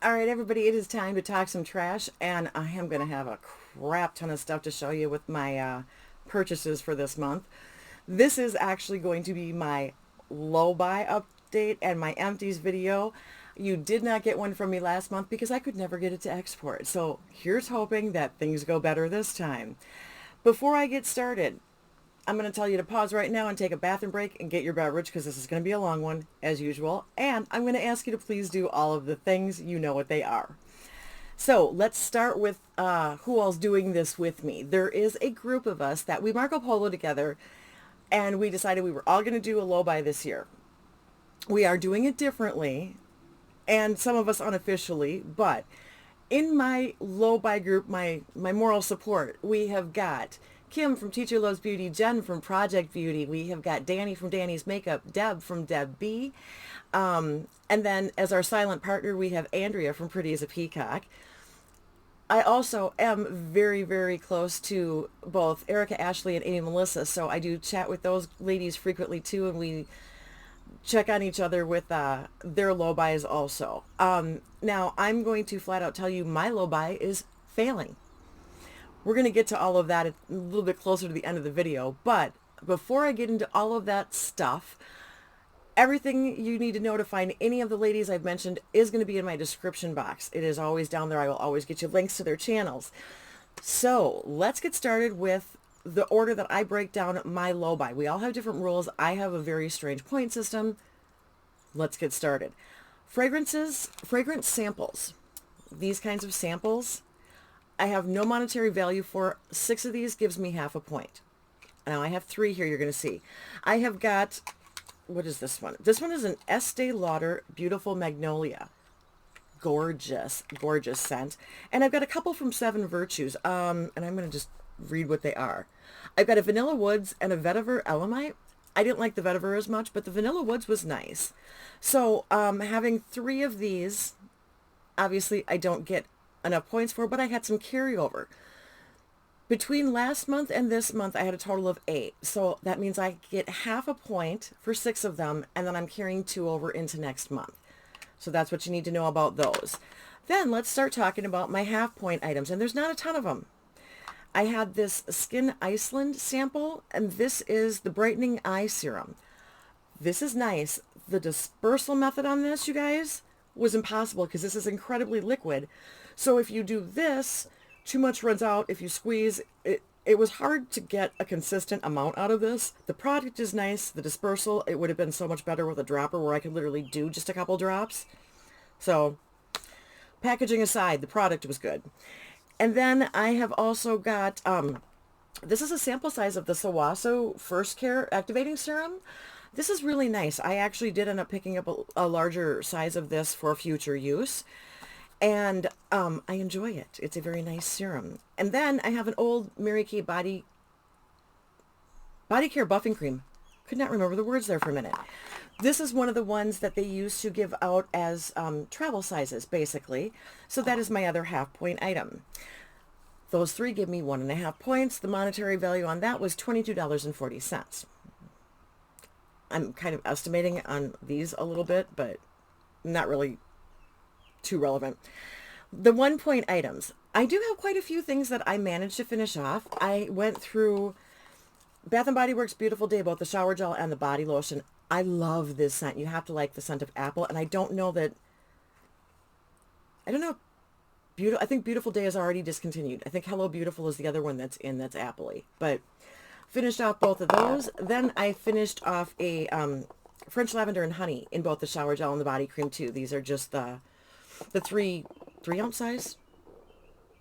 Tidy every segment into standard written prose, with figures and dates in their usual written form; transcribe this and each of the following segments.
All right, everybody, it is time to talk some trash, and I am going to have a crap ton of stuff to show you with my purchases for this month. This is actually going to be my low buy update and my empties video. You did not get one from me last month because I could never get it to export. So here's hoping that things go better this time. Before I get started, I'm going to tell you to pause right now and take a bathroom break and get your beverage because this is going to be a long one as usual. And I'm going to ask you to please do all of the things. You know what they are. So let's start with who all's doing this with me. There is a group of us that we Marco Polo together, and we decided we were all going to do a low buy this year. We are doing it differently, and some of us unofficially, but in my low buy group, my moral support, we have got Kim from Teacher Loves Beauty, Jen from Project Beauty. We have got Danny from Danny's Makeup, Deb from Deb B. And then as our silent partner, we have Andrea from Pretty as a Peacock. I also am very, very close to both Erica Ashley and Amy Melissa, so I do chat with those ladies frequently too, and we check on each other with their low buys also. Now, I'm going to flat out tell you my low buy is failing. We're going to get to all of that a little bit closer to the end of the video, but before I get into all of that stuff, everything you need to know to find any of the ladies I've mentioned is going to be in my description box. It is always down there. I will always get you links to their channels. So let's get started with the order that I break down my low buy. We all have different rules. I have a very strange point system. Let's get started. Fragrances, fragrance samples. These kinds of samples, I have no monetary value for. 6 of these gives me half a point. Now I have 3 here you're going to see. I have got, what is this one? This one is an Estee Lauder Beautiful Magnolia. Gorgeous, gorgeous scent. And I've got a couple from Seven Virtues. And I'm going to just read what they are. I've got a Vanilla Woods and a Vetiver Elamite. I didn't like the Vetiver as much, but the Vanilla Woods was nice. So having 3 of these, obviously I don't get enough points for, but I had some carryover. Between last month and this month, I had a total of 8. So that means I get half a point for 6 of them, and then I'm carrying 2 over into next month. So that's what you need to know about those. Then let's start talking about my half point items, and there's not a ton of them. I had this Skin Iceland sample, and this is the Brightening Eye Serum. This is nice. The dispersal method on this, you guys, was impossible because this is incredibly liquid. So if you do this, too much runs out. If you squeeze, it was hard to get a consistent amount out of this. The product is nice. The dispersal, it would have been so much better with a dropper where I could literally do just a couple drops. So packaging aside, the product was good. And then I have also got, this is a sample size of the Sawaso First Care Activating Serum. This is really nice. I actually did end up picking up a larger size of this for future use. And I enjoy it. It's a very nice serum. And then I have an old Mary Kay Body Care Buffing Cream. Could not remember the words there for a minute. This is one of the ones that they used to give out as travel sizes, basically. So that is my other half point item. Those 3 give me 1.5 points. The monetary value on that was $22.40. I'm kind of estimating on these a little bit, but not really too relevant. The 1 point items. I do have quite a few things that I managed to finish off. I went through Bath & Body Works Beautiful Day, both the shower gel and the body lotion. I love this scent. You have to like the scent of apple, and I don't know. I think Beautiful Day is already discontinued. I think Hello Beautiful is the other one that's appley. But finished off both of those. Then I finished off a French Lavender and Honey in both the shower gel and the body cream too. These are just the 3-ounce size.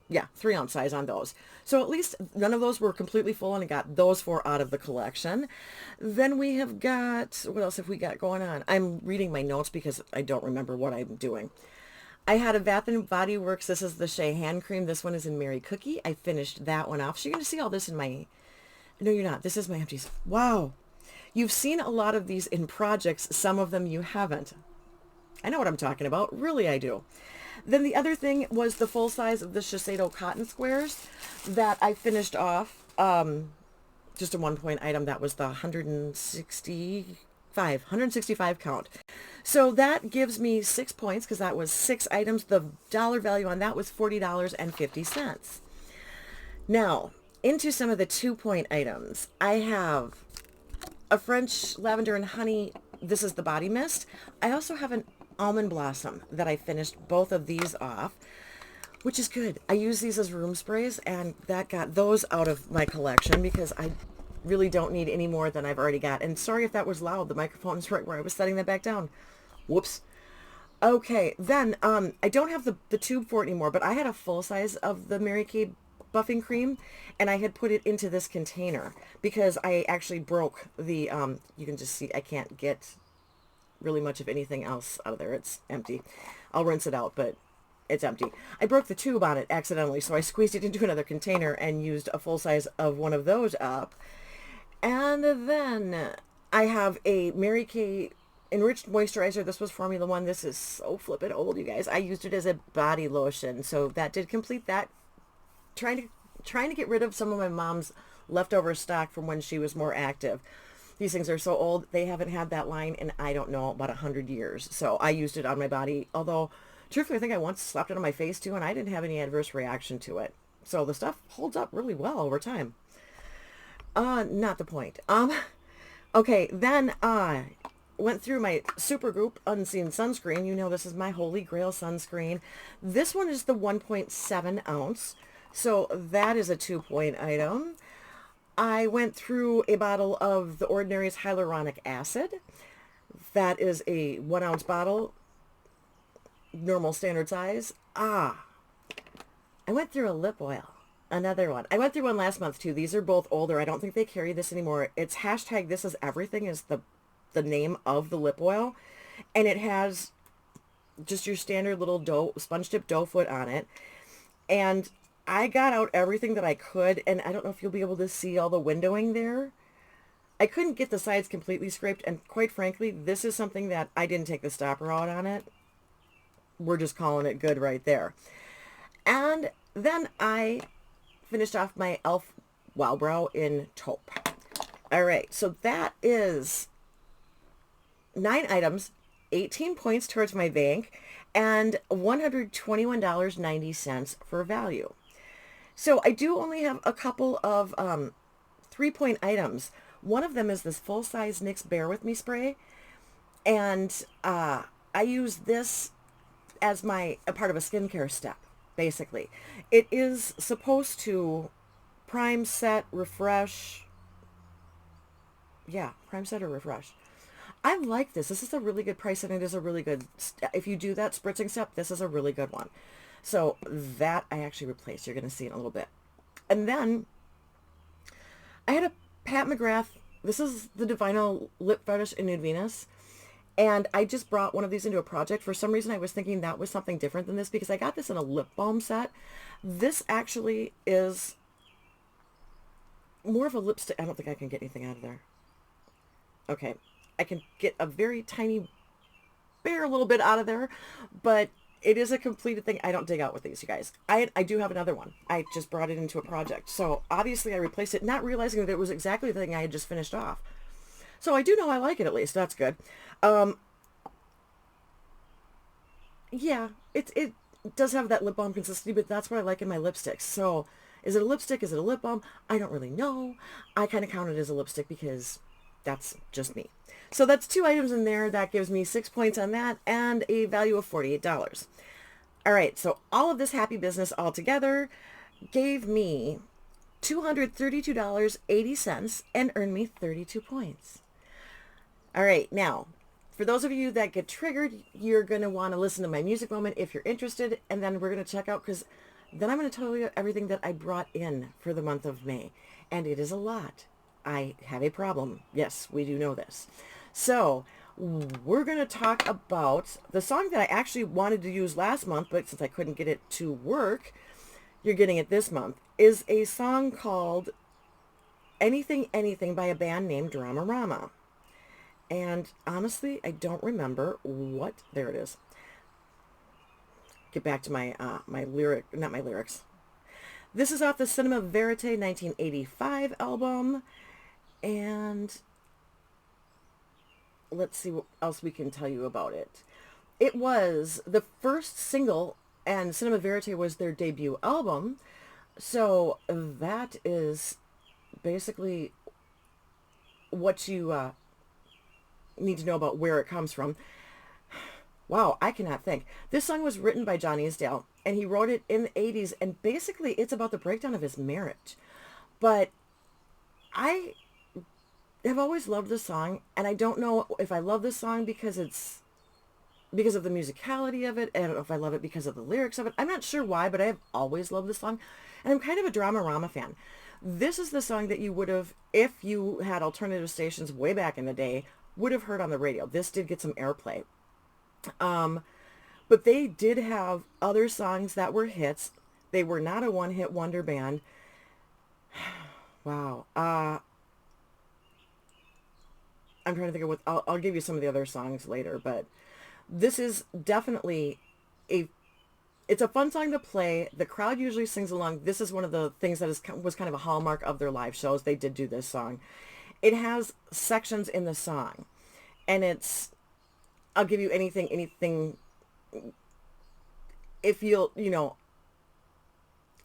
Yeah, 3-ounce size on those. So at least none of those were completely full, and I got those 4 out of the collection. Then we have got, what else have we got going on? I'm reading my notes because I don't remember what I'm doing. I had a Bath & Body Works. This is the Shea Hand Cream. This one is in Mary Cookie. I finished that one off. So you're going to see all this in my, no, you're not. This is my empties. Wow. You've seen a lot of these in projects. Some of them you haven't. I know what I'm talking about. Really, I do. Then the other thing was the full size of the Shiseido Cotton Squares that I finished off. Just a 1 point item. That was the 160 165 count. So that gives me 6 points because that was 6 items. The dollar value on that was $40.50. Now, into some of the 2-point items. I have a French lavender and honey. This is the body mist. I also have an almond blossom that I finished both of these off, which is good. I use these as room sprays, and that got those out of my collection because I really don't need any more than I've already got. And sorry if that was loud. The microphone is right where I was setting that back down. Whoops. Okay, then I don't have the tube for it anymore, but I had a full size of the Mary Kay buffing cream, and I had put it into this container because I actually broke the, you can just see I can't get really much of anything else out of there. It's empty. I'll rinse it out, but it's empty. I broke the tube on it accidentally, so I squeezed it into another container and used a full size of one of those up. And then I have a Mary Kay enriched moisturizer. This was Formula One. This is so flippin' old, you guys. I used it as a body lotion, so that did complete that. Trying to get rid of some of my mom's leftover stock from when she was more active. These things are so old. They haven't had that line in, I don't know, about 100 years. So I used it on my body. Although, truthfully, I think I once slapped it on my face too, and I didn't have any adverse reaction to it. So the stuff holds up really well over time. Not the point. Okay, then I went through my Supergoop Unseen Sunscreen. You know this is my holy grail sunscreen. This one is the 1.7 ounce. So that is a 2-point item. I went through a bottle of The Ordinary's hyaluronic acid. That is a 1 ounce bottle, normal standard size. I went through a lip oil. Another one. I went through one last month too. These are both older. I don't think they carry this anymore. It's hashtag this is everything is the name of the lip oil. And it has just your standard little sponge tip dough foot on it. And I got out everything that I could, and I don't know if you'll be able to see all the windowing there. I couldn't get the sides completely scraped, and quite frankly, this is something that I didn't take the stopper out on it. We're just calling it good right there. And then I finished off my e.l.f. Wow Brow in taupe. All right, so that is 9 items, 18 points towards my bank, and $121.90 for value. So I do only have a couple of 3-point items. One of them is this full-size NYX Bear With Me spray. And I use this as a part of a skincare step, basically. It is supposed to prime, set, refresh. Yeah, prime, set, or refresh. I like this. This is a really good price, and it is a really good, if you do that spritzing step, this is a really good one. So that I actually replaced. You're going to see in a little bit. And then I had a Pat McGrath. This is the Divino Lip Fetish in Nude Venus. And I just brought one of these into a project. For some reason, I was thinking that was something different than this because I got this in a lip balm set. This actually is more of a lipstick. I don't think I can get anything out of there. Okay. I can get a very tiny, bare little bit out of there, but it is a completed thing. I don't dig out with these, you guys. I do have another one. I just brought it into a project. So obviously I replaced it, not realizing that it was exactly the thing I had just finished off. So I do know I like it at least. That's good. Yeah, it does have that lip balm consistency, but that's what I like in my lipsticks. So is it a lipstick? Is it a lip balm? I don't really know. I kind of count it as a lipstick because that's just me. So that's 2 items in there. That gives me 6 points on that and a value of $48. All right, so all of this happy business all together gave me $232.80 and earned me 32 points. All right, now, for those of you that get triggered, you're going to want to listen to my music moment if you're interested, and then we're going to check out, because then I'm going to tell you everything that I brought in for the month of May, and it is a lot. I have a problem. Yes, we do know this. So we're going to talk about the song that I actually wanted to use last month, but since I couldn't get it to work, you're getting it this month, is a song called Anything Anything by a band named Dramarama. And honestly, I don't remember what, there it is. Get back to my, not my lyrics. This is off the Cinema Verite 1985 album. And let's see what else we can tell you about it. It was the first single, and Cinema Verite was their debut album. So that is basically what you need to know about where it comes from. Wow, I cannot think. This song was written by John Easdale, and he wrote it in the 80s, and basically it's about the breakdown of his marriage. But I have always loved this song, and I don't know if I love this song because of the musicality of it, and if I love it because of the lyrics of it. I'm not sure why, but I have always loved this song, and I'm kind of a Dramarama fan. This is the song that you would have, if you had alternative stations way back in the day, would have heard on the radio. This did get some airplay. But they did have other songs that were hits. They were not a one-hit wonder band. Wow. I'm trying to think of what, I'll give you some of the other songs later, but this is definitely it's a fun song to play. The crowd usually sings along. This is one of the things that was kind of a hallmark of their live shows. They did do this song. It has sections in the song, and I'll give you anything. If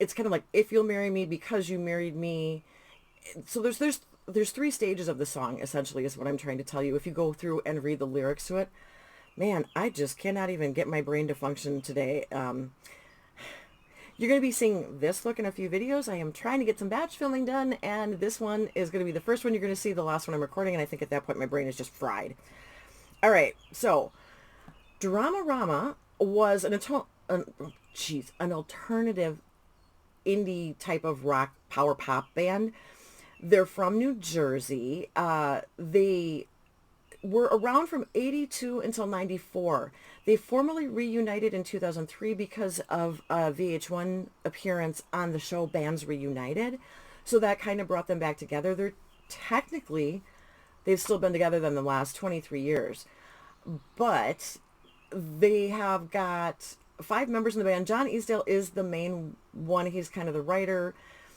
it's kind of like, if you'll marry me because you married me. So there's three stages of the song, essentially, is what I'm trying to tell you. If you go through and read the lyrics to it, man, I just cannot even get my brain to function today. You're going to be seeing this look in a few videos. I am trying to get some batch filming done, and this one is going to be the first one you're going to see, the last one I'm recording, and I think at that point my brain is just fried. All right, so Dramarama was an alternative indie type of rock power pop band. They're from New Jersey. They were around from 82 until 94. They formally reunited in 2003 because of a VH1 appearance on the show Bands Reunited. So that kind of brought them back together. They've still been together than the last 23 years. But they have got 5 members in the band. John Easdale is the main one. He's kind of the writer.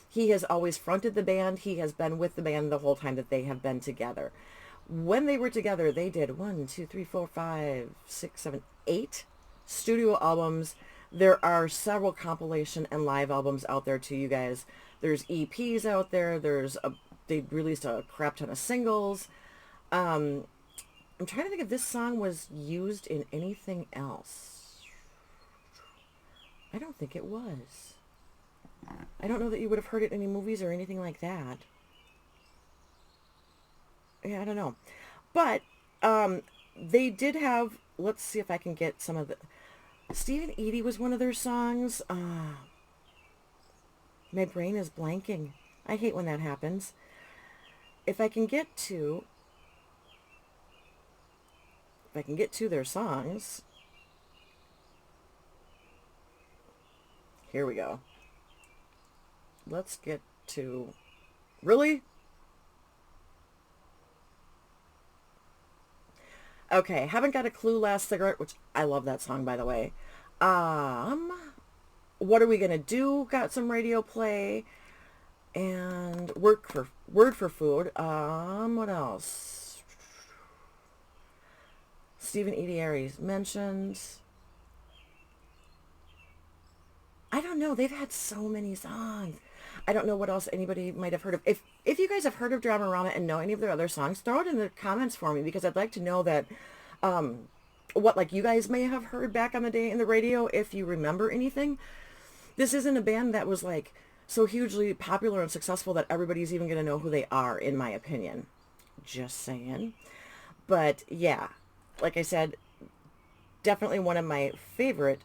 He has always fronted the band. He has been with the band the whole time that they have been together. When they were together, they did 1, 2, 3, 4, 5, 6, 7, 8 studio albums. There are several compilation and live albums out there too, you guys. There's EPs out there. They released a crap ton of singles. I'm trying to think if this song was used in anything else. I don't think it was. I don't know that you would have heard it in any movies or anything like that. Yeah, I don't know. But they did have, let's see if I can get some of the, Stephen Edie was one of their songs. My brain is blanking. I hate when that happens. If I can get to their songs. Here we go. Let's get to, really? Okay, Haven't Got a Clue, Last Cigarette, which I love that song, by the way. What Are We Gonna Do? Got some radio play. And Word for Food. What else? Stephen Edie Aries mentioned. I don't know. They've had so many songs. I don't know what else anybody might have heard of. If you guys have heard of Dramarama and know any of their other songs, throw it in the comments for me, because I'd like to know that what like you guys may have heard back on the day in the radio, if you remember anything. This isn't a band that was like so hugely popular and successful that everybody's even going to know who they are, in my opinion. Just saying. But yeah, like I said, definitely one of my favorite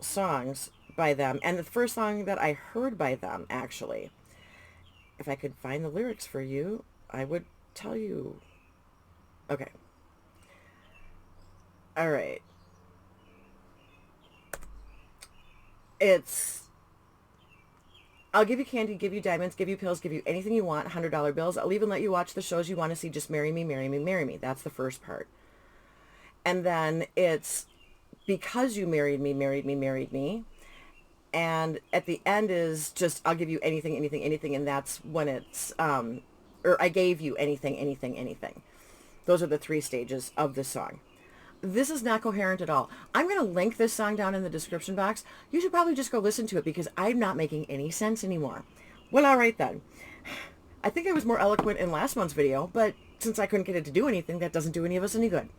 songs by them, and the first song that I heard by them, actually. If I could find the lyrics for you, I would tell you. Okay. All right. I'll give you candy, give you diamonds, give you pills, give you anything you want, $100 bills. I'll even let you watch the shows you want to see. Just marry me, marry me, marry me. That's the first part. And then it's because you married me, married me, married me. And at the end is just, I'll give you anything, anything, anything. And that's when it's, or I gave you anything, anything, anything. Those are the 3 stages of this song. This is not coherent at all. I'm going to link this song down in the description box. You should probably just go listen to it because I'm not making any sense anymore. Well, all right then. I think I was more eloquent in last month's video, but since I couldn't get it to do anything, that doesn't do any of us any good.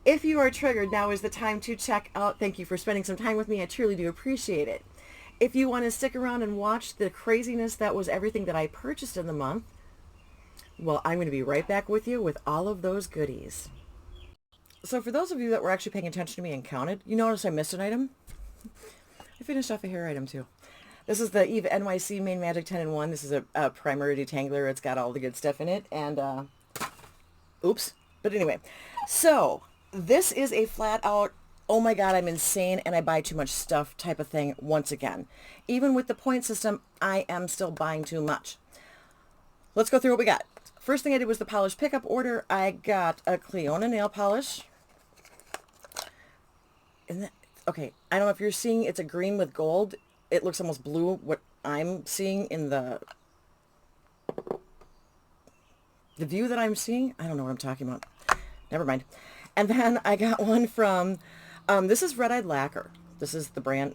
If you are triggered, now is the time to check out. Thank you for spending some time with me. I truly do appreciate it. If you want to stick around and watch the craziness that was everything that I purchased in the month, well, I'm going to be right back with you with all of those goodies. So for those of you that were actually paying attention to me and counted, you notice I missed an item. I finished off a hair item too. This is the Eve NYC Main Magic 10-in-1. This is a primer detangler. It's got all the good stuff in it. And, oops. But anyway, so this is a flat out, oh my God, I'm insane and I buy too much stuff type of thing once again. Even with the point system, I am still buying too much. Let's go through what we got. First thing I did was the polish pickup order. I got a Cleona nail polish. Okay, I don't know if you're seeing, it's a green with gold. It looks almost blue, what I'm seeing in the view that I'm seeing. I don't know what I'm talking about. Never mind. And then I got one from, this is Red Eyed Lacquer. This is the brand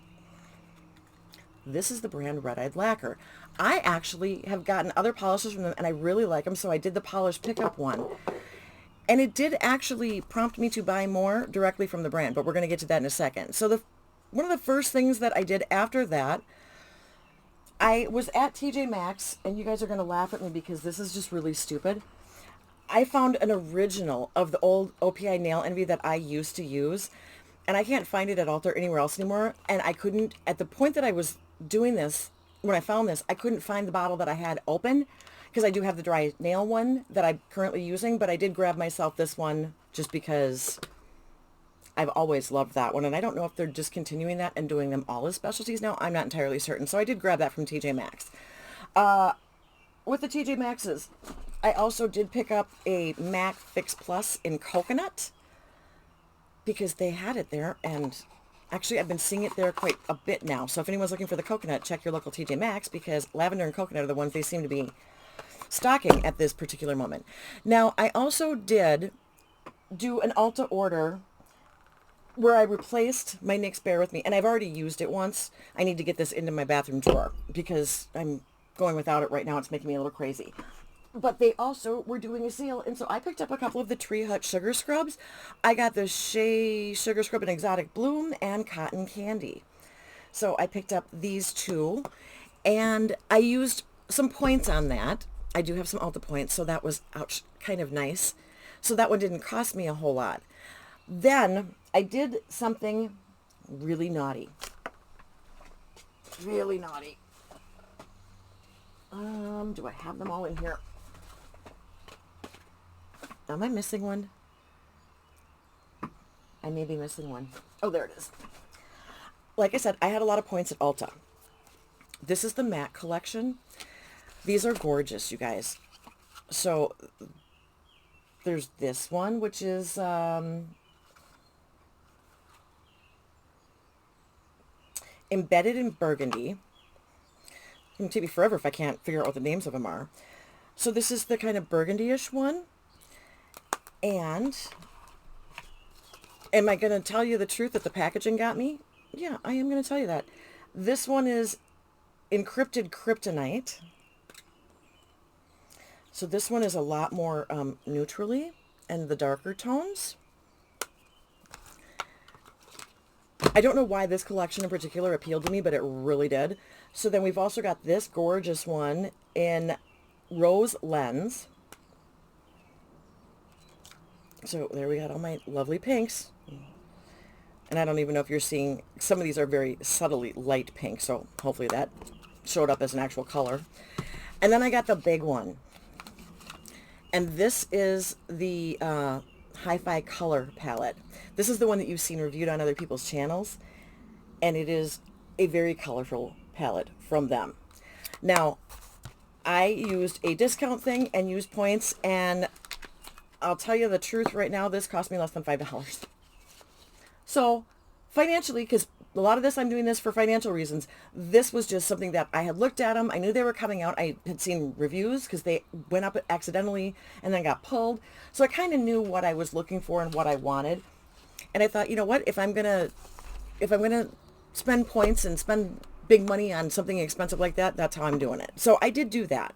Red Eyed Lacquer. I actually have gotten other polishes from them and I really like them, so I did the polish pickup one. And it did actually prompt me to buy more directly from the brand, but we're going to get to that in a second. So one of the first things that I did after that, I was at TJ Maxx, and you guys are going to laugh at me because this is just really stupid. I found an original of the old OPI Nail Envy that I used to use, and I can't find it at Ulta or anywhere else anymore. And I couldn't, at the point that I was doing this, when I found this, I couldn't find the bottle that I had open because I do have the dry nail one that I'm currently using, but I did grab myself this one just because I've always loved that one. And I don't know if they're discontinuing that and doing them all as specialties now. I'm not entirely certain. So I did grab that from TJ Maxx. With the TJ Maxx's, I also did pick up a MAC Fix Plus in coconut because they had it there, and actually I've been seeing it there quite a bit now. So if anyone's looking for the coconut, check your local TJ Maxx because lavender and coconut are the ones they seem to be stocking at this particular moment. Now, I also did do an Ulta order where I replaced my NYX Bear With Me, and I've already used it once. I need to get this into my bathroom drawer because I'm going without it right now. It's making me a little crazy. But they also were doing a sale, and so I picked up a couple of the Tree Hut Sugar Scrubs. I got the Shea Sugar Scrub in Exotic Bloom and Cotton Candy. So I picked up these two, and I used some points on that. I do have some Ulta points, so that was, ouch, kind of nice. So that one didn't cost me a whole lot. Then I did something really naughty. Really naughty. Do I have them all in here? Am I missing one? I may be missing one. Oh, there it is. Like I said, I had a lot of points at Ulta. This is the MAC collection. These are gorgeous, you guys. So there's this one, which is Embedded in Burgundy. It's going to take me forever if I can't figure out what the names of them are. So this is the kind of burgundy-ish one. And am I going to tell you the truth that the packaging got me? Yeah, I am going to tell you that. This one is Encrypted Kryptonite. So this one is a lot more neutrally and the darker tones. I don't know why this collection in particular appealed to me, but it really did. So then we've also got this gorgeous one in Rose Lens. So there we got all my lovely pinks. And I don't even know if you're seeing, some of these are very subtly light pink, so hopefully that showed up as an actual color. And then I got the big one. And this is the Hi-Fi Color Palette. This is the one that you've seen reviewed on other people's channels. And it is a very colorful palette from them. Now, I used a discount thing and used points, and I'll tell you the truth right now, this cost me less than $5. So, financially, because a lot of this, I'm doing this for financial reasons. This was just something that I had looked at them. I knew they were coming out. I had seen reviews because they went up accidentally and then got pulled. So I kind of knew what I was looking for and what I wanted. And I thought, you know what, if I'm gonna spend points and spend big money on something expensive like that, that's how I'm doing it. So I did do that.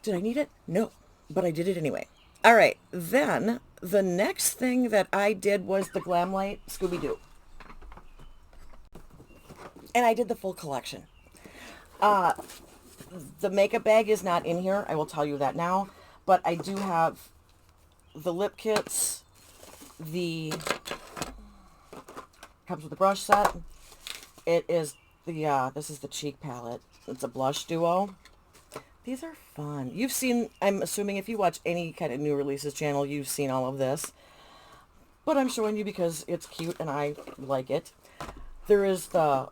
Did I need it? No, but I did it anyway. All right, then the next thing that I did was the Glamlight Scooby-Doo. And I did the full collection. The makeup bag is not in here, I will tell you that now, but I do have the lip kits, comes with a brush set. It is this is the cheek palette. It's a blush duo. These are fun. You've seen, I'm assuming if you watch any kind of new releases channel, you've seen all of this. But I'm showing you because it's cute and I like it. There is the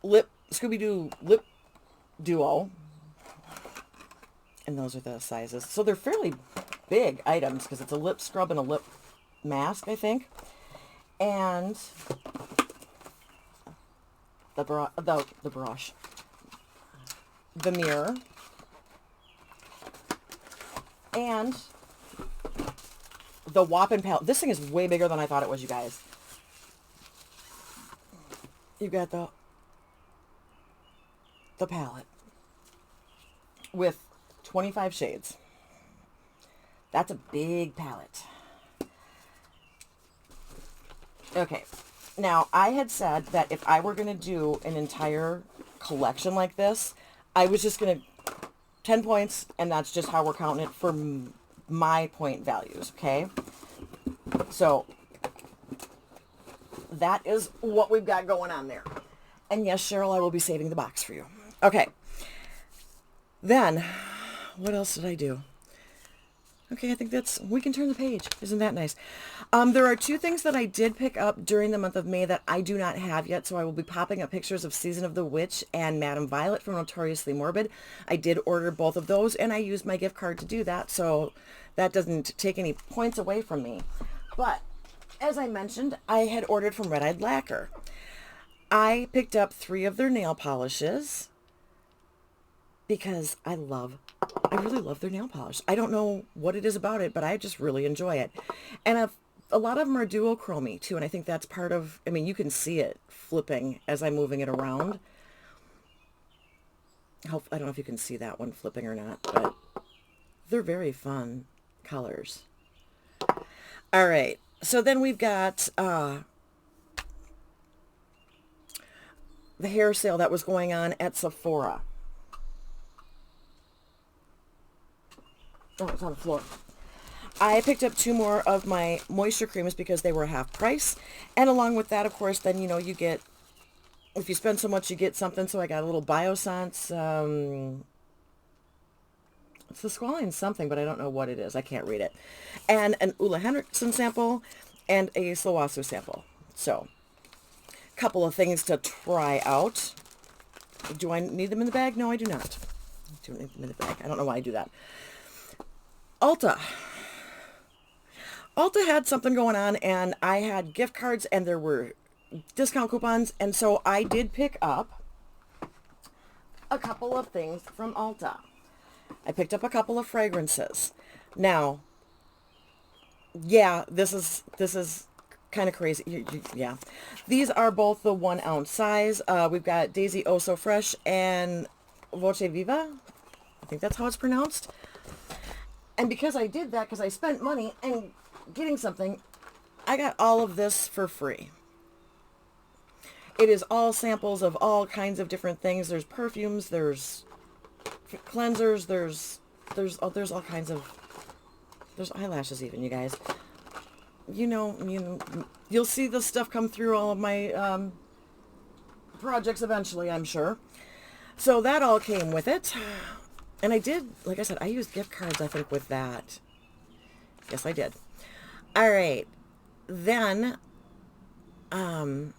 Scooby-Doo lip duo. And those are the sizes. So they're fairly big items because it's a lip scrub and a lip mask, I think. And the brush. The mirror. And the Whoppin' palette. This thing is way bigger than I thought it was, you guys. You got the palette with 25 shades. That's a big palette. Okay. Now, I had said that if I were going to do an entire collection like this, I was just going to 10 points, and that's just how we're counting it for my point values, okay? So, that is what we've got going on there. And yes, Cheryl, I will be saving the box for you. Okay. Then, what else did I do? Okay, I think we can turn the page. Isn't that nice? There are two things that I did pick up during the month of May that I do not have yet, so I will be popping up pictures of Season of the Witch and Madame Violet from Notoriously Morbid. I did order both of those, and I used my gift card to do that, so that doesn't take any points away from me. But, as I mentioned, I had ordered from Red Eyed Lacquer. I picked up 3 of their nail polishes because I really love their nail polish. I don't know what it is about it, but I just really enjoy it. And a lot of them are duochromy too, and I think that's part of, I mean, you can see it flipping as I'm moving it around. I don't know if you can see that one flipping or not, but they're very fun colors. All right, so then we've got the hair sale that was going on at Sephora. Oh, it's on the floor. I picked up 2 more of my moisture creams because they were half price. And along with that, of course, then, you know, you get, if you spend so much, you get something. So I got a little Biossance. It's the squalene something, but I don't know what it is. I can't read it. And an Ulla Henriksen sample and a Slowasu sample. So, a couple of things to try out. Do I need them in the bag? No, I do not. I don't need them in the bag. I don't know why I do that. Ulta had something going on, and I had gift cards and there were discount coupons, and so I did pick up a couple of things from Ulta. I picked up a couple of fragrances. Now, yeah, this is kind of crazy. Yeah, these are both the 1 ounce size. We've got Daisy Oh So Fresh and Voce Viva. I think that's how it's pronounced. And because I did that, because I spent money and getting something, I got all of this for free. It is all samples of all kinds of different things. There's perfumes, there's cleansers, there's all kinds of, there's eyelashes even, you guys. You'll see this stuff come through all of my projects eventually, I'm sure. So that all came with it. And I did, like I said, I used gift cards, I think, with that. Yes, I did. All right. Then, I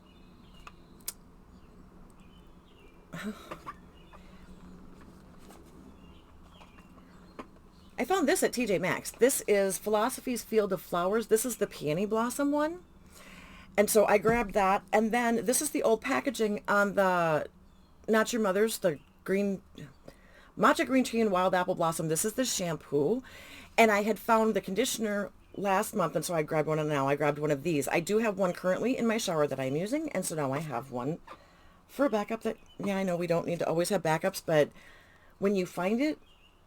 found this at TJ Maxx. This is Philosophy's Field of Flowers. This is the Peony Blossom one. And so I grabbed that. And then this is the old packaging on the Not Your Mother's, the green matcha green tea and wild apple blossom. This is the shampoo. And I had found the conditioner last month, and so I grabbed one, and now I grabbed one of these. I do have one currently in my shower that I'm using, and so now I have one for a backup that, yeah, I know we don't need to always have backups, but when you find it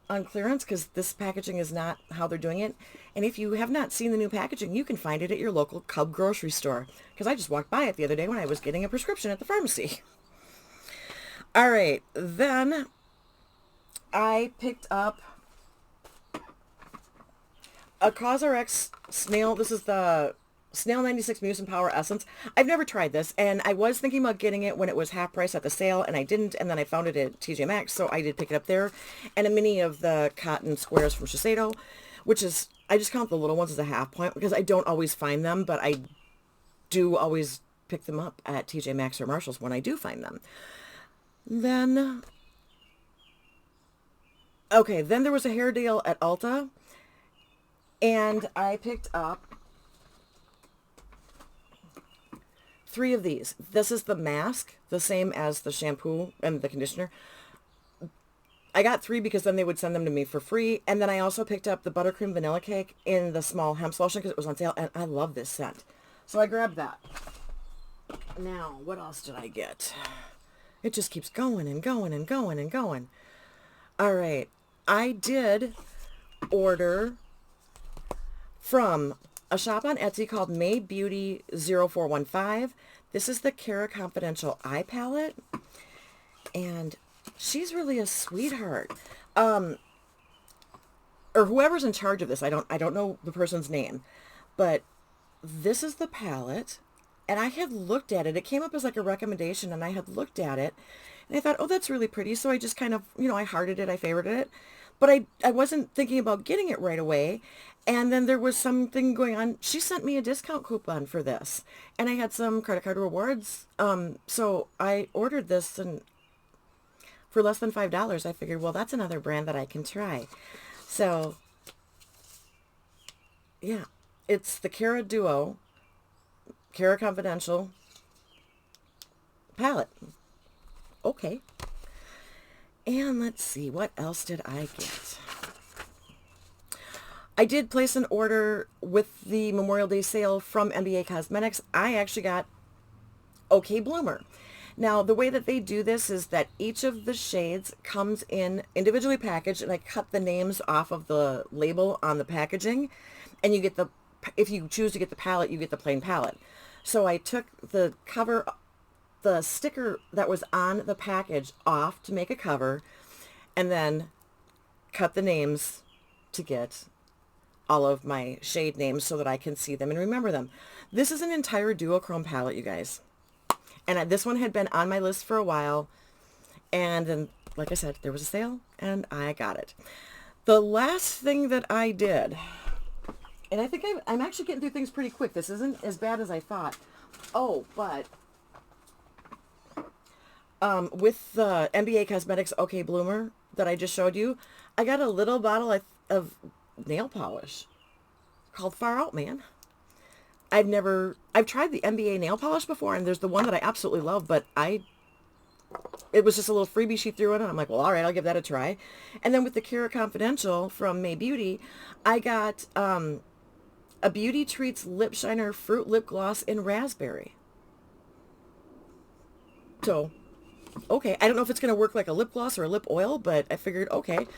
on clearance, because this packaging is not how they're doing it, and if you have not seen the new packaging, you can find it at your local Cub grocery store, because I just walked by it the other day when I was getting a prescription at the pharmacy. All right, then I picked up a CosRx snail. This is the Snail 96 Mousse and Power Essence. I've never tried this, and I was thinking about getting it when it was half price at the sale, and I didn't, and then I found it at TJ Maxx, so I did pick it up there. And a mini of the cotton squares from Shiseido, which is, I just count the little ones as a half point because I don't always find them, but I do always pick them up at TJ Maxx or Marshall's when I do find them. Then, okay, then there was a hair deal at Ulta, and I picked up 3 of these. This is the mask, the same as the shampoo and the conditioner. I got 3 because then they would send them to me for free. And then I also picked up the buttercream vanilla cake in the small hemp lotion because it was on sale, and I love this scent. So I grabbed that. Now, what else did I get? It just keeps going and going and going and going. All right. I did order from a shop on Etsy called May Beauty 0415. This is the Cara Confidential Eye Palette. And she's really a sweetheart. Or whoever's in charge of this. I don't know the person's name. But this is the palette. And I had looked at it. It came up as like a recommendation, and I had looked at it. And I thought, oh, that's really pretty. So I just kind of, I hearted it. I favorited it. But I wasn't thinking about getting it right away. And then there was something going on. She sent me a discount coupon for this. And I had some credit card rewards. So I ordered this, and for less than $5, I figured, well, that's another brand that I can try. So, yeah. It's the Cara Duo, Cara Confidential palette. Okay. And let's see, what else did I get? I did place an order with the Memorial Day sale from NBA Cosmetics. I actually got OK Bloomer. Now, the way that they do this is that each of the shades comes in individually packaged, and I cut the names off of the label on the packaging, and you get the, if you choose to get the palette, you get the plain palette. So I took the cover, the sticker that was on the package off to make a cover, and then cut the names to get all of my shade names so that I can see them and remember them. This is an entire duochrome palette, you guys. And this one had been on my list for a while. And then, like I said, there was a sale and I got it. The last thing that I did, and I think I'm actually getting through things pretty quick. This isn't as bad as I thought. Oh, but with the NBA Cosmetics OK Bloomer that I just showed you, I got a little bottle of nail polish called Far Out Man. I've tried the NBA nail polish before, and there's the one that I absolutely love, but it was just a little freebie she threw in, and I'm like, well, all right, I'll give that a try. And then with the Cara Confidential from May Beauty, I got a Beauty Treats Lip Shiner Fruit Lip Gloss in Raspberry. So, okay, I don't know if it's going to work like a lip gloss or a lip oil, but I figured, okay, it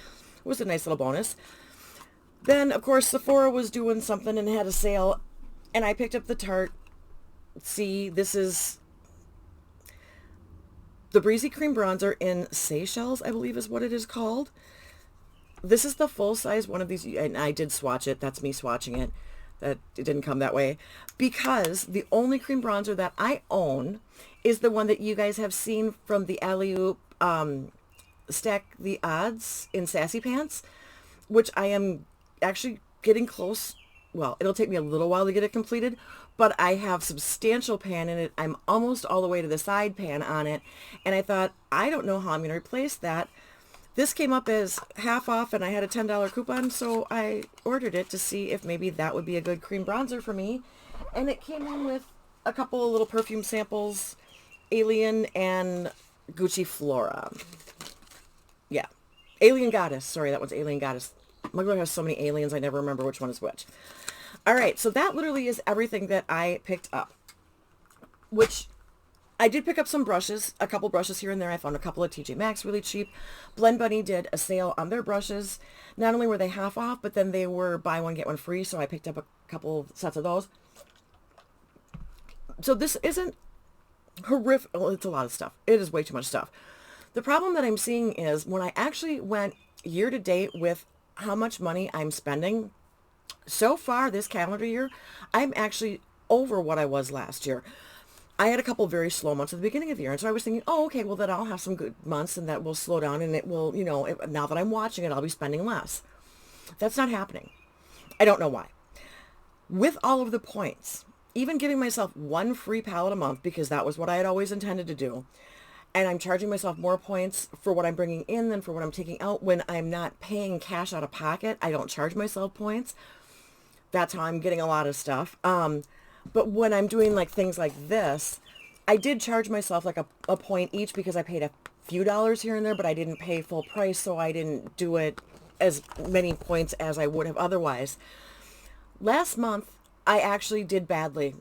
was a nice little bonus. Then, of course, Sephora was doing something and had a sale, and I picked up the Tarte. See, this is the Breezy Cream Bronzer in Seychelles, I believe is what it is called. This is the full-size one of these, and I did swatch it. That's me swatching it. That it didn't come that way. Because the only cream bronzer that I own is the one that you guys have seen from the Alley-Oop Stack the Odds in Sassy Pants, which I am actually getting close. Well, it'll take me a little while to get it completed, but I have substantial pan in it. I'm almost all the way to the side pan on it, and I thought, I don't know how I'm going to replace that. This came up as half off, and I had a $10 coupon, so I ordered it to see if maybe that would be a good cream bronzer for me, and it came in with a couple of little perfume samples, Alien and Gucci Flora. Yeah. Alien Goddess. Sorry, that one's Alien Goddess. My brother has so many aliens, I never remember which one is which. All right, so that literally is everything that I picked up, which I did pick up some brushes, a couple brushes here and there. I found a couple at TJ Maxx really cheap. Blend Bunny did a sale on their brushes. Not only were they half off, but then they were buy one, get one free, so I picked up a couple sets of those. So this isn't horrific. Well, it's a lot of stuff. It is way too much stuff. The problem that I'm seeing is when I actually went year to date with how much money I'm spending, so far this calendar year, I'm actually over what I was last year. I had a couple very slow months at the beginning of the year. And so I was thinking, oh, okay, well, then I'll have some good months and that will slow down and it will, now that I'm watching it, I'll be spending less. That's not happening. I don't know why. With all of the points, even giving myself one free palette a month, because that was what I had always intended to do, and I'm charging myself more points for what I'm bringing in than for what I'm taking out. When I'm not paying cash out of pocket, I don't charge myself points. That's how I'm getting a lot of stuff. But when I'm doing like things like this, I did charge myself like a point each because I paid a few dollars here and there, but I didn't pay full price, so I didn't do it as many points as I would have otherwise. Last month, I actually did badly.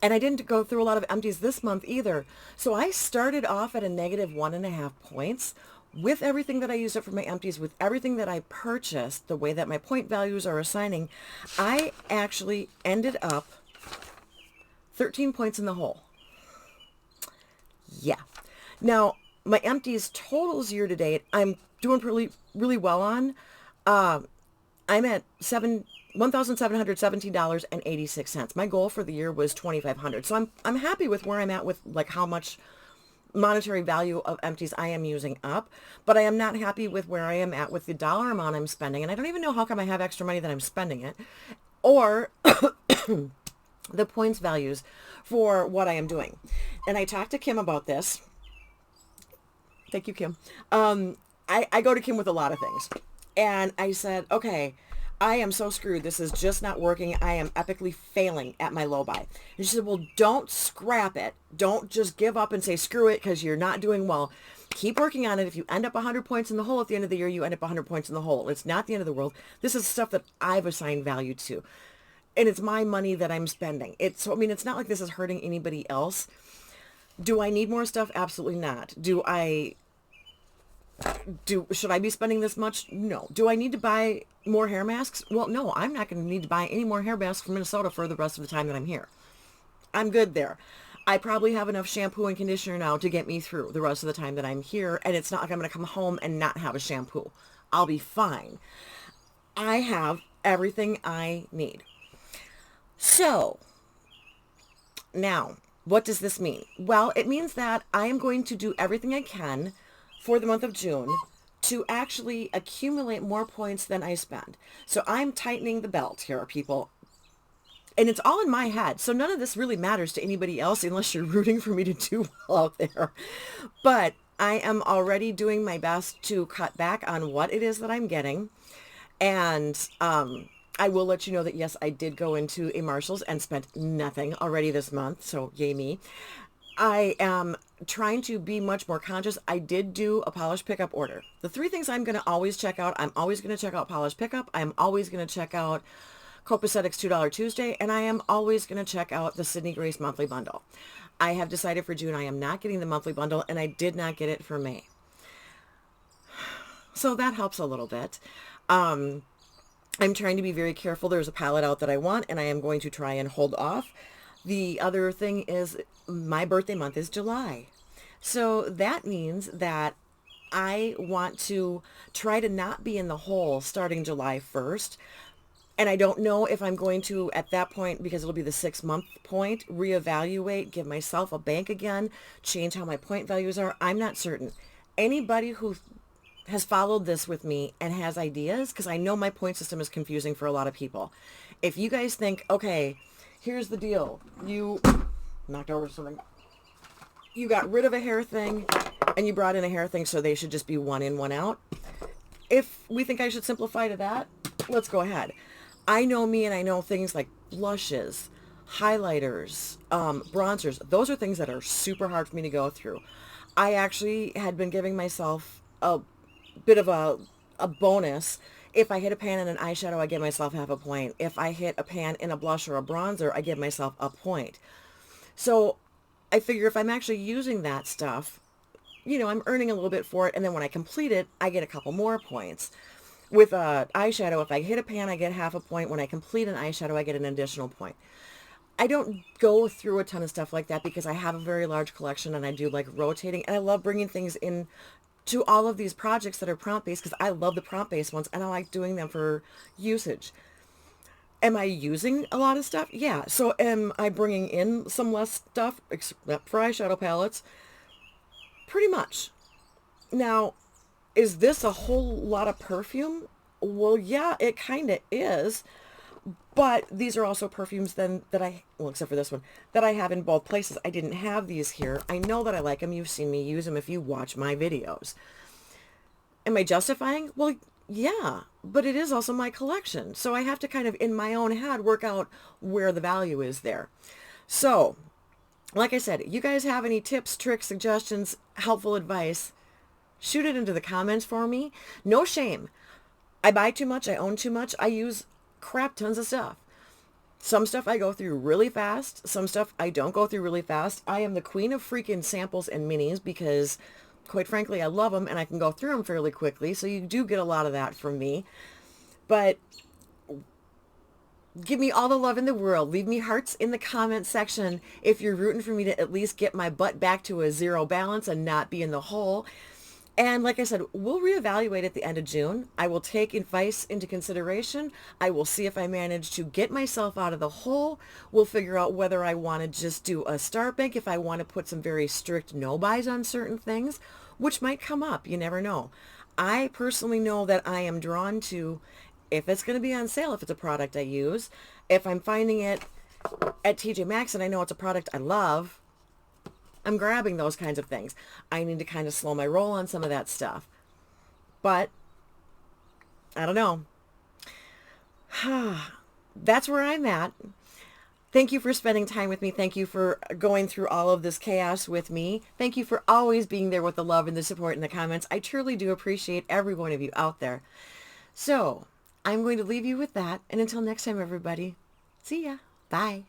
And I didn't go through a lot of empties this month either. So I started off at a negative 1.5 points with everything that I used up for my empties, with everything that I purchased, the way that my point values are assigning. I actually ended up 13 points in the hole. Yeah. Now, my empties totals year to date, I'm doing really, really well on. I'm at $1,717.86. My goal for the year was $2,500. So I'm happy with where I'm at with like how much monetary value of empties I am using up, but I am not happy with where I am at with the dollar amount I'm spending. And I don't even know how come I have extra money that I'm spending it, or the points values for what I am doing. And I talked to Kim about this. Thank you, Kim. I go to Kim with a lot of things. And I said, okay, I am so screwed. This is just not working. I am epically failing at my low buy. And she said, well, don't scrap it. Don't just give up and say, screw it, because you're not doing well. Keep working on it. If you end up 100 points in the hole at the end of the year, you end up 100 points in the hole. It's not the end of the world. This is stuff that I've assigned value to. And it's my money that I'm spending. It's not like this is hurting anybody else. Do I need more stuff? Absolutely not. Should I be spending this much? No. Do I need to buy more hair masks? Well, no, I'm not going to need to buy any more hair masks from Minnesota for the rest of the time that I'm here. I'm good there. I probably have enough shampoo and conditioner now to get me through the rest of the time that I'm here. And it's not like I'm going to come home and not have a shampoo. I'll be fine. I have everything I need. So now, what does this mean? Well, it means that I am going to do everything I can for the month of June to actually accumulate more points than I spend. So I'm tightening the belt here, people. And it's all in my head. So none of this really matters to anybody else unless you're rooting for me to do well out there. But I am already doing my best to cut back on what it is that I'm getting. And I will let you know that, yes, I did go into a Marshall's and spent nothing already this month. So yay me. I am trying to be much more conscious. I did do a polish pickup order. The three things I'm going to always check out, I'm always going to check out polish pickup. I'm always going to check out Copacetic's $2 Tuesday. And I am always going to check out the Sydney Grace monthly bundle. I have decided for June I am not getting the monthly bundle, and I did not get it for May. So that helps a little bit. I'm trying to be very careful. There's a palette out that I want, and I am going to try and hold off. The other thing is my birthday month is July. So that means that I want to try to not be in the hole starting July 1st. And I don't know if I'm going to, at that point, because it'll be the 6-month point, reevaluate, give myself a bank again, change how my point values are. I'm not certain. Anybody who has followed this with me and has ideas, because I know my point system is confusing for a lot of people. If you guys think, okay, here's the deal. You knocked over something. You got rid of a hair thing and you brought in a hair thing, so they should just be one in, one out. If we think I should simplify to that, let's go ahead. I know me, and I know things like blushes, highlighters, bronzers. Those are things that are super hard for me to go through. I actually had been giving myself a bit of a bonus. If I hit a pan in an eyeshadow, I give myself half a point. If I hit a pan in a blush or a bronzer, I give myself a point. So I figure if I'm actually using that stuff, I'm earning a little bit for it. And then when I complete it, I get a couple more points. With eyeshadow, if I hit a pan, I get half a point. When I complete an eyeshadow, I get an additional point. I don't go through a ton of stuff like that because I have a very large collection and I do like rotating. And I love bringing things in to all of these projects that are prompt-based because I love the prompt-based ones and I like doing them for usage. Am I using a lot of stuff? Yeah. So am I bringing in some less stuff except for eyeshadow palettes? Pretty much. Now, is this a whole lot of perfume? Well, yeah, it kind of is. But these are also perfumes then that well, except for this one, that I have in both places. I didn't have these here. I know that I like them. You've seen me use them if you watch my videos. Am I justifying? Well, yeah, but it is also my collection. So I have to kind of, in my own head, work out where the value is there. So, like I said, you guys have any tips, tricks, suggestions, helpful advice, shoot it into the comments for me. No shame. I buy too much. I own too much. I use crap tons of stuff. Some stuff I go through really fast. Some stuff I don't go through really fast. I am the queen of freaking samples and minis because, quite frankly, I love them and I can go through them fairly quickly. So you do get a lot of that from me. But give me all the love in the world. Leave me hearts in the comment section if you're rooting for me to at least get my butt back to a zero balance and not be in the hole. And like I said, we'll reevaluate at the end of June. I will take advice into consideration. I will see if I manage to get myself out of the hole. We'll figure out whether I want to just do a start bank, if I want to put some very strict no buys on certain things, which might come up. You never know. I personally know that I am drawn to, if it's going to be on sale, if it's a product I use, if I'm finding it at TJ Maxx and I know it's a product I love, I'm grabbing those kinds of things. I need to kind of slow my roll on some of that stuff. But, I don't know. That's where I'm at. Thank you for spending time with me. Thank you for going through all of this chaos with me. Thank you for always being there with the love and the support in the comments. I truly do appreciate every one of you out there. So, I'm going to leave you with that. And until next time, everybody, see ya. Bye.